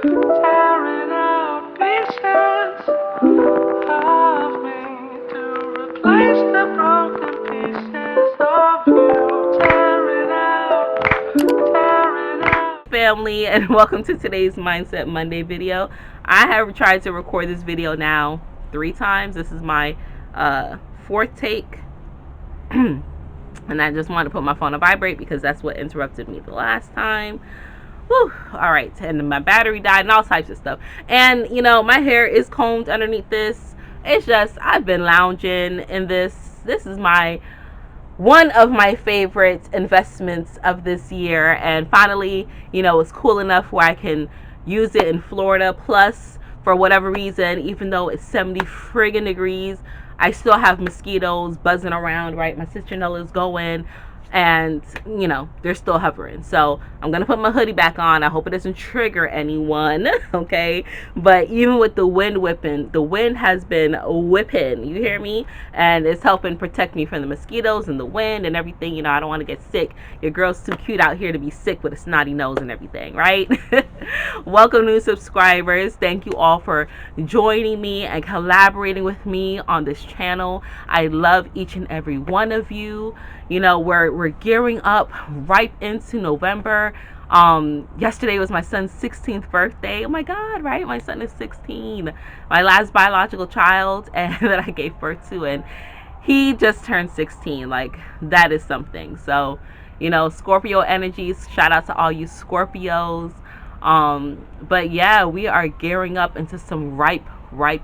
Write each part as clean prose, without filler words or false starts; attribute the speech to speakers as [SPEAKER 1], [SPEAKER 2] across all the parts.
[SPEAKER 1] tearing out pieces of me to replace the broken pieces of you. Tearing out. Family, and welcome to today's Mindset Monday video. I have tried to record this video now 3 times. This is my fourth take. And I just wanted to put my phone on vibrate because that's what interrupted me the last time. Whew. All right, and my battery died and all types of stuff. And you know, my hair is combed underneath this. It's just I've been lounging in this. This is one of my favorite investments of this year, and finally, you know, it's cool enough where I can use it in Florida. Plus, for whatever reason, even though it's 70 friggin' degrees, I still have mosquitoes buzzing around, right? My citronella's going, and you know, they're still hovering. So I'm gonna put my hoodie back on. I hope it doesn't trigger anyone. Okay, but even with the wind whipping, the wind has been whipping, you hear me? And it's helping protect me from the mosquitoes and the wind and everything. You know, I don't want to get sick. Your girl's too cute out here to be sick with a snotty nose and everything, right? Welcome, new subscribers. Thank you all for joining me and collaborating with me on this channel. I love each and every one of you. You know, we're gearing up right into November. Yesterday was my son's 16th birthday. Oh my God, right? My son is 16, my last biological child, and that I gave birth to, and he just turned 16. Like, that is something. So, you know, Scorpio energies, shout out to all you Scorpios. But yeah, we are gearing up into some ripe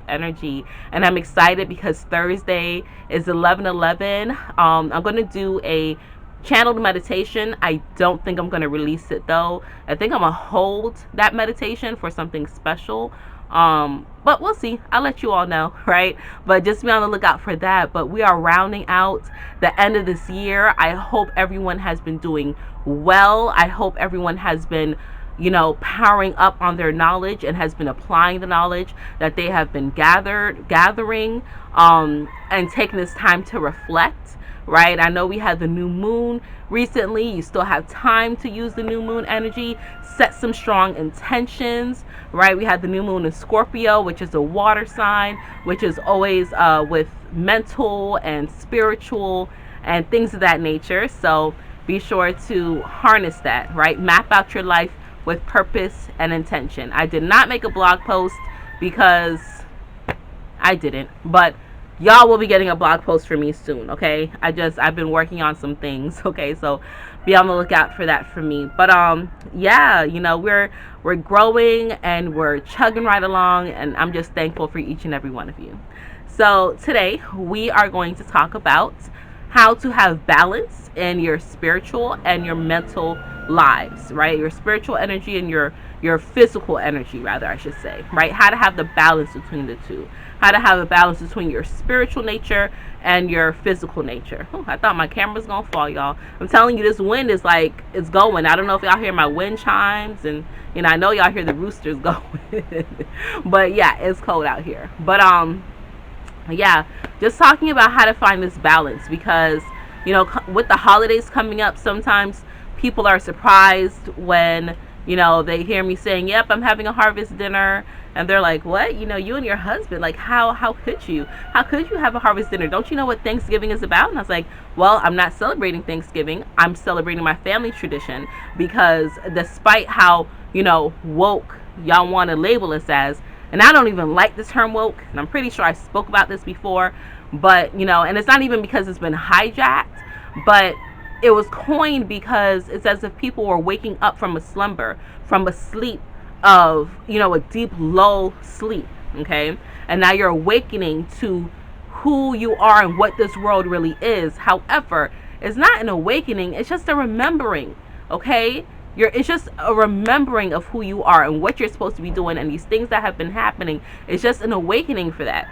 [SPEAKER 1] energy, and I'm excited because Thursday is 11/11. I'm going to do a channeled meditation. I don't think I'm going to release it though. I think I'm going to hold that meditation for something special. But we'll see. I'll let you all know, right? But just be on the lookout for that. But we are rounding out the end of this year. I hope everyone has been doing well. I hope everyone has been, you know, powering up on their knowledge and has been applying the knowledge that they have been gathering, and taking this time to reflect, right? I know we had the new moon recently. You still have time to use the new moon energy, set some strong intentions, right? We had the new moon in Scorpio, which is a water sign, which is always with mental and spiritual and things of that nature. So be sure to harness that, right? Map out your life with purpose and intention. I did not make a blog post because I didn't, but y'all will be getting a blog post from me soon, okay? I've been working on some things, okay? So be on the lookout for that from me. But yeah, you know, we're growing and we're chugging right along, and I'm just thankful for each and every one of you. So today we are going to talk about how to have balance in your spiritual and your mental lives, right? Your spiritual energy and your physical energy, rather, I should say, right? How to have the balance between the two. How to have a balance between your spiritual nature and your physical nature. Oh, I thought my camera's gonna fall, y'all. I'm telling you, this wind is like, it's going. I don't know if y'all hear my wind chimes, and you know, I know y'all hear the roosters going. But yeah, it's cold out here. But yeah, just talking about how to find this balance, because you know, with the holidays coming up, sometimes people are surprised when, you know, they hear me saying, yep, I'm having a harvest dinner, and they're like, what? You know, you and your husband, like, how could you have a harvest dinner? Don't you know what Thanksgiving is about? And I was like, well, I'm not celebrating Thanksgiving, I'm celebrating my family tradition, because despite how, you know, woke y'all want to label us as, and I don't even like the term woke, and I'm pretty sure I spoke about this before, but you know, and it's not even because it's been hijacked, but it was coined because it's as if people were waking up from a slumber, from a sleep of, you know, a deep, low sleep, okay? And now you're awakening to who you are and what this world really is. However, it's not an awakening, it's just a remembering, okay? It's just a remembering of who you are and what you're supposed to be doing, and these things that have been happening. It's just an awakening for that.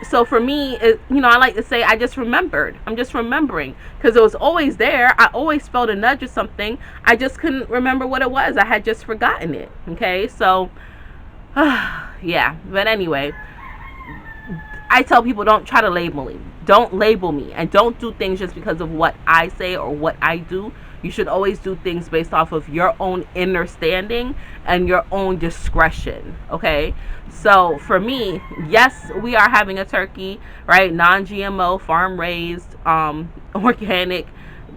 [SPEAKER 1] So for me, you know, I like to say I'm just remembering, because it was always there. I always felt a nudge or something. I just couldn't remember what it was. I had just forgotten it. Okay, so yeah. But anyway, I tell people, don't try to label me. Don't label me, and don't do things just because of what I say or what I do. You should always do things based off of your own understanding and your own discretion. Okay, so for me, yes, we are having a turkey, right? Non-GMO, farm raised, organic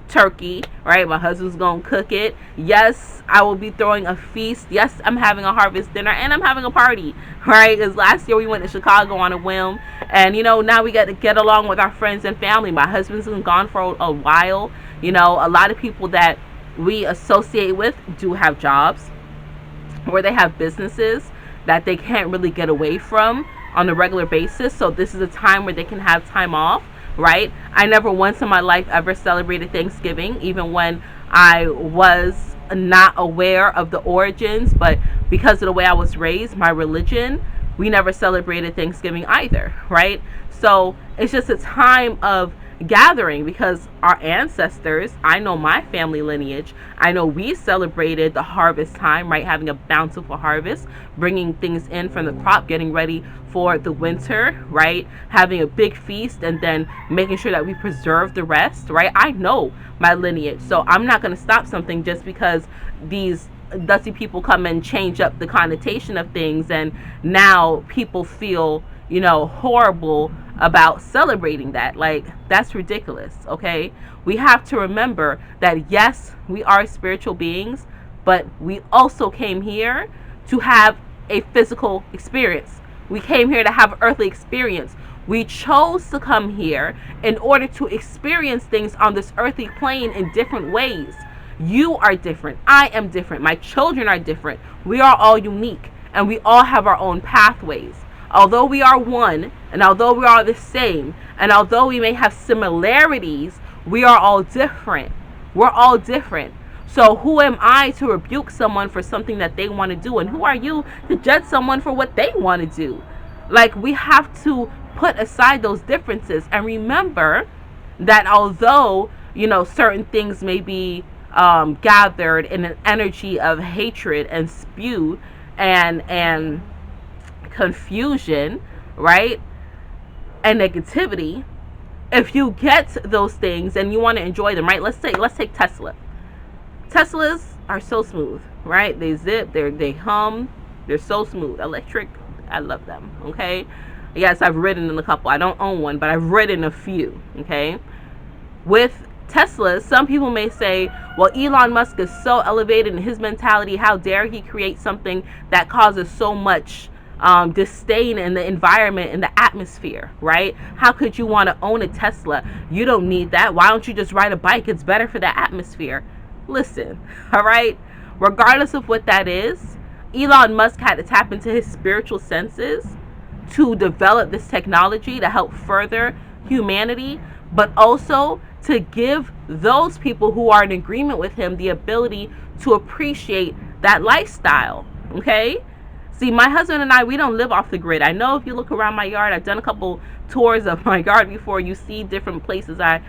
[SPEAKER 1] turkey, right? My husband's gonna cook it. Yes, I will be throwing a feast. Yes, I'm having a harvest dinner, and I'm having a party, right? Because last year we went to Chicago on a whim, and now we got to get along with our friends and family. My husband's been gone for a while. A lot of people that we associate with do have jobs where they have businesses that they can't really get away from on a regular basis. So this is a time where they can have time off, right? I never once in my life ever celebrated Thanksgiving, even when I was not aware of the origins, but because of the way I was raised, my religion, we never celebrated Thanksgiving either, right? So it's just a time of gathering because our ancestors, I know my family lineage, I know we celebrated the harvest time, right? Having a bountiful harvest, bringing things in from the crop, getting ready for the winter, right? Having a big feast and then making sure that we preserve the rest, right? I know my lineage, so I'm not going to stop something just because these dusty people come and change up the connotation of things, and now people feel horrible about celebrating that. Like, that's ridiculous. Okay, we have to remember that yes, we are spiritual beings, but we also came here to have a physical experience. We came here to have earthly experience. We chose to come here in order to experience things on this earthly plane in different ways. You are different. I am different. My children are different. We are all unique, and we all have our own pathways. Although we are one, and although we are the same, and although we may have similarities, we are all different. We're all different. So who am I to rebuke someone for something that they want to do? And who are you to judge someone for what they want to do? Like, we have to put aside those differences and remember that although, certain things may be gathered in an energy of hatred and spewed and confusion, right, and negativity, if you get those things and you want to enjoy them, right? Let's take Tesla. Teslas are so smooth, right? They zip, they hum, they're so smooth. Electric, I love them. Okay, yes, I've ridden in a couple. I don't own one, but I've ridden a few. Okay, with Tesla, some people may say, well, Elon Musk is so elevated in his mentality. How dare he create something that causes so much disdain in the environment, in the atmosphere, right? How could you want to own a Tesla? You don't need that. Why don't you just ride a bike? It's better for the atmosphere. Listen, all right? Regardless of what that is, Elon Musk had to tap into his spiritual senses to develop this technology to help further humanity, but also to give those people who are in agreement with him the ability to appreciate that lifestyle. Okay? See, my husband and I, we don't live off the grid. I know if you look around my yard, I've done a couple tours of my yard before. You see different places I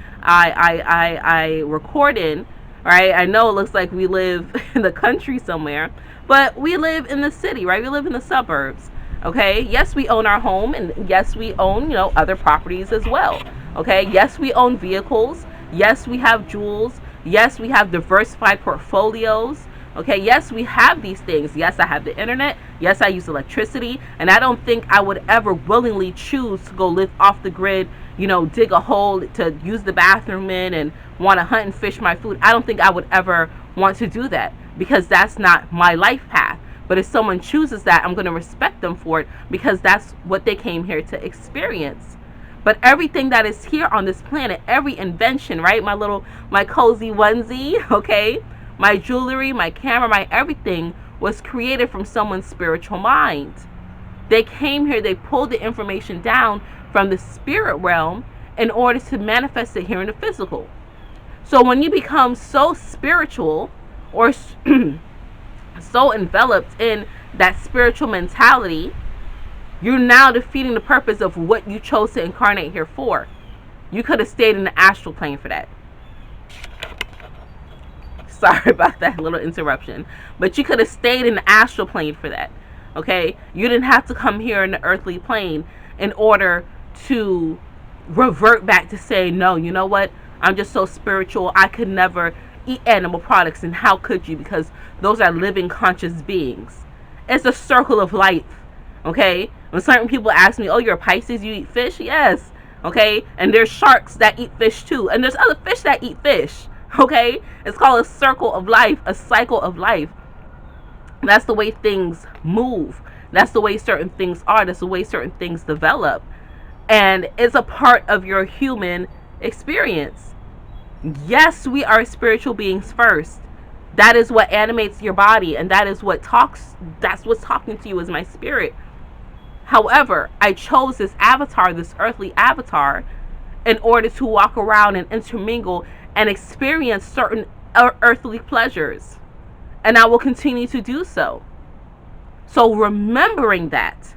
[SPEAKER 1] record in, right? I know it looks like we live in the country somewhere, but we live in the city, right? We live in the suburbs. Okay? Yes, we own our home, and yes, we own, other properties as well. Okay? Yes, we own vehicles. Yes, we have jewels. Yes, we have diversified portfolios. Okay, yes, we have these things. Yes, I have the internet. Yes, I use electricity. And I don't think I would ever willingly choose to go live off the grid, dig a hole to use the bathroom in and want to hunt and fish my food. I don't think I would ever want to do that because that's not my life path. But if someone chooses that, I'm going to respect them for it because that's what they came here to experience. But everything that is here on this planet, every invention, right? My cozy onesie, okay? My jewelry, my camera, my everything was created from someone's spiritual mind. They came here, they pulled the information down from the spirit realm in order to manifest it here in the physical. So when you become so spiritual or so enveloped in that spiritual mentality, you're now defeating the purpose of what you chose to incarnate here for. You could have stayed in the astral plane for that. Sorry about that little interruption. But you could have stayed in the astral plane for that. Okay? You didn't have to come here in the earthly plane in order to revert back to say, no, you know what? I'm just so spiritual. I could never eat animal products, and how could you? Because those are living conscious beings. It's a circle of life. Okay? When certain people ask me, oh, you're a Pisces, you eat fish? Yes. Okay? And there's sharks that eat fish too. And there's other fish that eat fish. Okay? It's called a circle of life, a cycle of life. That's the way things move. That's the way certain things are. That's the way certain things develop. And it's a part of your human experience. Yes, we are spiritual beings first. That is what animates your body, and that is what talks. That's what's talking to you, is my spirit. However, I chose this avatar, this earthly avatar, in order to walk around and intermingle and experience certain earthly pleasures. And I will continue to do so. So remembering that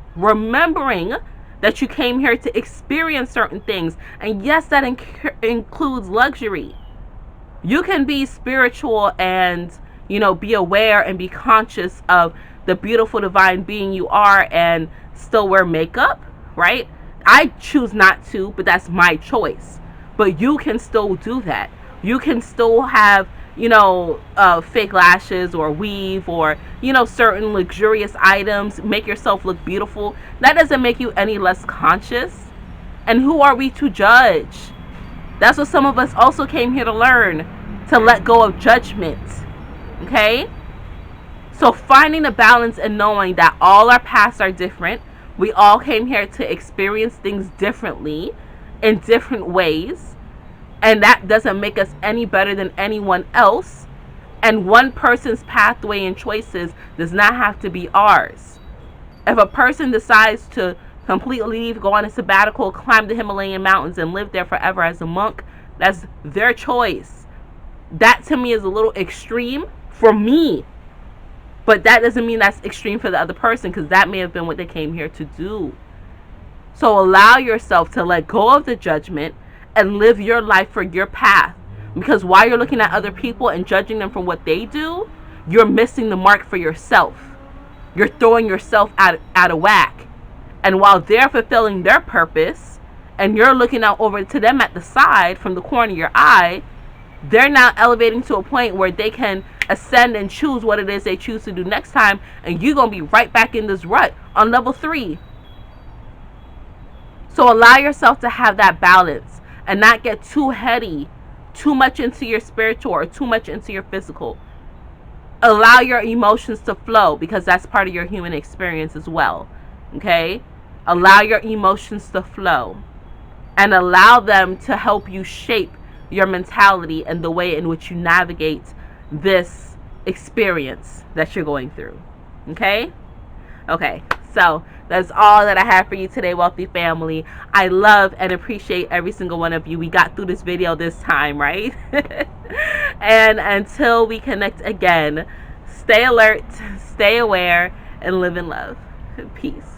[SPEAKER 1] you came here to experience certain things, and yes, that includes luxury. You can be spiritual and, be aware and be conscious of the beautiful divine being you are and still wear makeup, right? I choose not to, but that's my choice. But you can still do that. You can still have, fake lashes or weave or, certain luxurious items, make yourself look beautiful. That doesn't make you any less conscious. And who are we to judge? That's what some of us also came here to learn, to let go of judgment. Okay? So finding a balance and knowing that all our paths are different. We all came here to experience things differently, in different ways. And that doesn't make us any better than anyone else. And one person's pathway and choices does not have to be ours. If a person decides to completely leave, go on a sabbatical, climb the Himalayan mountains, and live there forever as a monk, that's their choice. That to me is a little extreme for me. But that doesn't mean that's extreme for the other person, because that may have been what they came here to do. So allow yourself to let go of the judgment and live your life for your path. Because while you're looking at other people and judging them for what they do, you're missing the mark for yourself. You're throwing yourself out of whack. And while they're fulfilling their purpose, and you're looking out over to them at the side from the corner of your eye, they're now elevating to a point where they can ascend and choose what it is they choose to do next time, and you're going to be right back in this rut on level 3. So allow yourself to have that balance and not get too heady, too much into your spiritual or too much into your physical. Allow your emotions to flow, because that's part of your human experience as well. Okay? Allow your emotions to flow and allow them to help you shape your mentality and the way in which you navigate this experience that you're going through. Okay? Okay, so that's all that I have for you today, wealthy family. I love and appreciate every single one of you. We got through this video this time, right? And until we connect again, stay alert, stay aware, and live in love. Peace.